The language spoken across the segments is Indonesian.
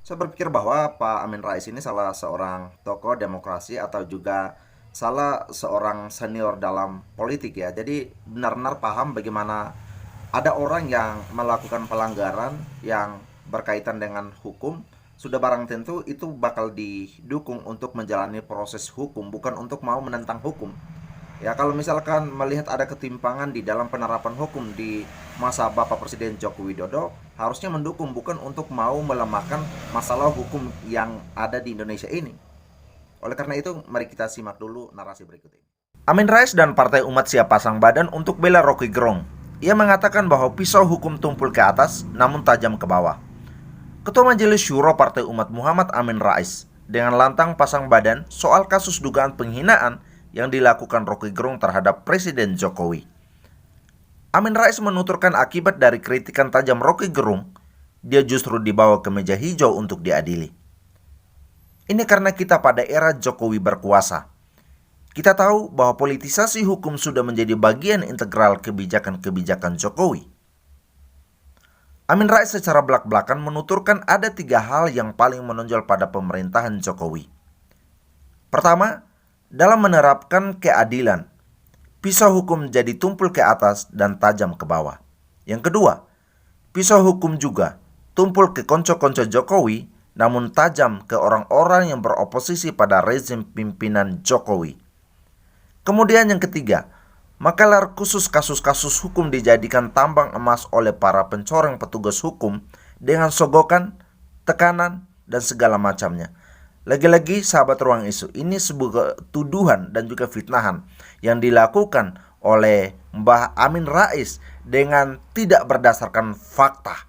Saya berpikir bahwa Pak Amin Rais ini salah seorang tokoh demokrasi atau juga salah seorang senior dalam politik ya. Jadi benar-benar paham bagaimana ada orang yang melakukan pelanggaran yang berkaitan dengan hukum, sudah barang tentu itu bakal didukung untuk menjalani proses hukum, bukan untuk mau menentang hukum. Ya, kalau misalkan melihat ada ketimpangan di dalam penerapan hukum di masa Bapak Presiden Joko Widodo, harusnya mendukung bukan untuk mau melemahkan masalah hukum yang ada di Indonesia ini. Oleh karena itu, mari kita simak dulu narasi berikut ini. Amin Rais dan Partai Umat siap pasang badan untuk bela Rocky Gerung. Ia mengatakan bahwa pisau hukum tumpul ke atas namun tajam ke bawah. Ketua Majelis Syuro Partai Umat Muhammad Amin Rais dengan lantang pasang badan soal kasus dugaan penghinaan yang dilakukan Rocky Gerung terhadap Presiden Jokowi. Amin Rais menuturkan akibat dari kritikan tajam Rocky Gerung, dia justru dibawa ke meja hijau untuk diadili. Ini karena kita pada era Jokowi berkuasa. Kita tahu bahwa politisasi hukum sudah menjadi bagian integral kebijakan-kebijakan Jokowi. Amin Rais secara belak-belakan menuturkan ada 3 hal yang paling menonjol pada pemerintahan Jokowi. Pertama, dalam menerapkan keadilan, pisau hukum jadi tumpul ke atas dan tajam ke bawah. Yang kedua, pisau hukum juga tumpul ke konco-konco Jokowi namun tajam ke orang-orang yang beroposisi pada rezim pimpinan Jokowi. Kemudian yang ketiga, makalar khusus kasus-kasus hukum dijadikan tambang emas oleh para pencoreng petugas hukum dengan sogokan, tekanan, dan segala macamnya. Lagi-lagi sahabat ruang isu, ini sebuah tuduhan dan juga fitnahan yang dilakukan oleh Mbah Amin Rais dengan tidak berdasarkan fakta.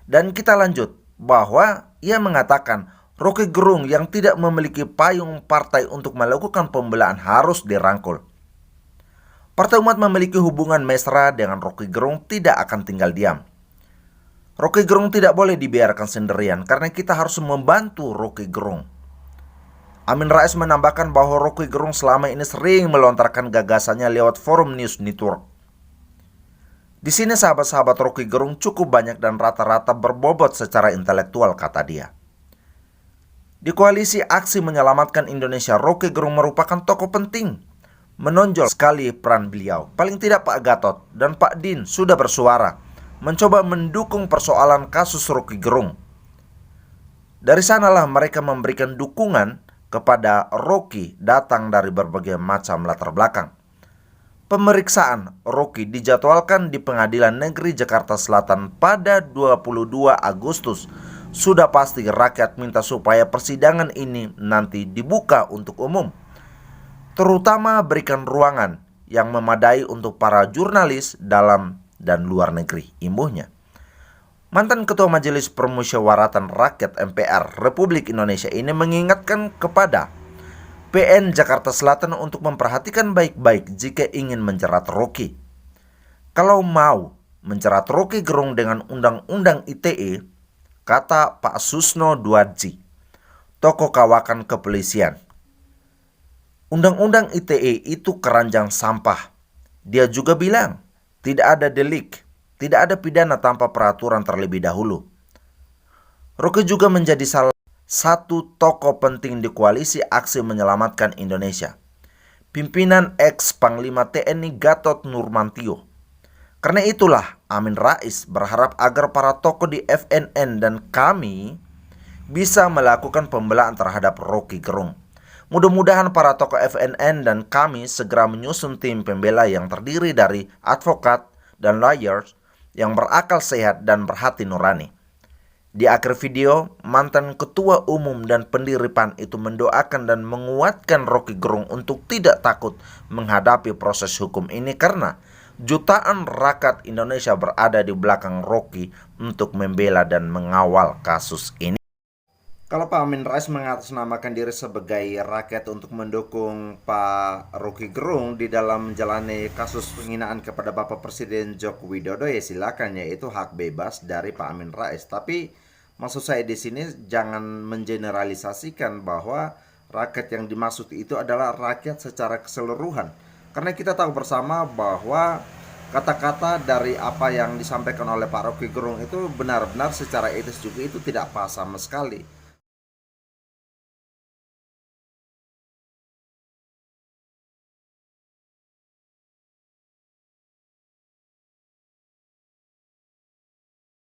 Dan kita lanjut bahwa ia mengatakan Rocky Gerung yang tidak memiliki payung partai untuk melakukan pembelaan harus dirangkul. Partai Umat memiliki hubungan mesra dengan Rocky Gerung tidak akan tinggal diam. Rocky Gerung tidak boleh dibiarkan sendirian karena kita harus membantu Rocky Gerung. Amin Rais menambahkan bahwa Rocky Gerung selama ini sering melontarkan gagasannya lewat forum news network. Di sini sahabat-sahabat Rocky Gerung cukup banyak dan rata-rata berbobot secara intelektual, kata dia. Di koalisi Aksi Menyelamatkan Indonesia, Rocky Gerung merupakan tokoh penting. Menonjol sekali peran beliau. Paling tidak Pak Gatot dan Pak Din sudah bersuara, mencoba mendukung persoalan kasus Rocky Gerung. Dari sanalah mereka memberikan dukungan kepada Rocky datang dari berbagai macam latar belakang. Pemeriksaan Rocky dijadwalkan di Pengadilan Negeri Jakarta Selatan pada 22 Agustus. Sudah pasti rakyat minta supaya persidangan ini nanti dibuka untuk umum. Terutama berikan ruangan yang memadai untuk para jurnalis dalam dan luar negeri, imbuhnya. Mantan Ketua Majelis Permusyawaratan Rakyat MPR Republik Indonesia ini mengingatkan kepada PN Jakarta Selatan untuk memperhatikan baik-baik jika ingin menjerat Rocky. Kalau mau menjerat Rocky Gerung dengan Undang-Undang ITE, kata Pak Susno Duadji, tokoh kawakan kepolisian, Undang-Undang ITE itu keranjang sampah. Dia juga bilang, tidak ada delik, tidak ada pidana tanpa peraturan terlebih dahulu. Rocky juga menjadi salah satu tokoh penting di koalisi Aksi Menyelamatkan Indonesia, pimpinan ex-Panglima TNI Gatot Nurmantio. Karena itulah Amin Rais berharap agar para tokoh di FNN dan kami bisa melakukan pembelaan terhadap Rocky Gerung. Mudah-mudahan para tokoh FNN dan kami segera menyusun tim pembela yang terdiri dari advokat dan lawyers yang berakal sehat dan berhati nurani. Di akhir video, mantan ketua umum dan pendiri PAN itu mendoakan dan menguatkan Rocky Gerung untuk tidak takut menghadapi proses hukum ini karena jutaan rakyat Indonesia berada di belakang Rocky untuk membela dan mengawal kasus ini. Kalau Pak Amin Rais mengatasnamakan diri sebagai rakyat untuk mendukung Pak Rocky Gerung di dalam menjalani kasus penghinaan kepada Bapak Presiden Joko Widodo, ya silakan, ya itu hak bebas dari Pak Amin Rais. Tapi maksud saya di sini jangan mengeneralisasikan bahwa rakyat yang dimaksud itu adalah rakyat secara keseluruhan. Karena kita tahu bersama bahwa kata-kata dari apa yang disampaikan oleh Pak Rocky Gerung itu benar-benar secara etis juga itu tidak pas sama sekali.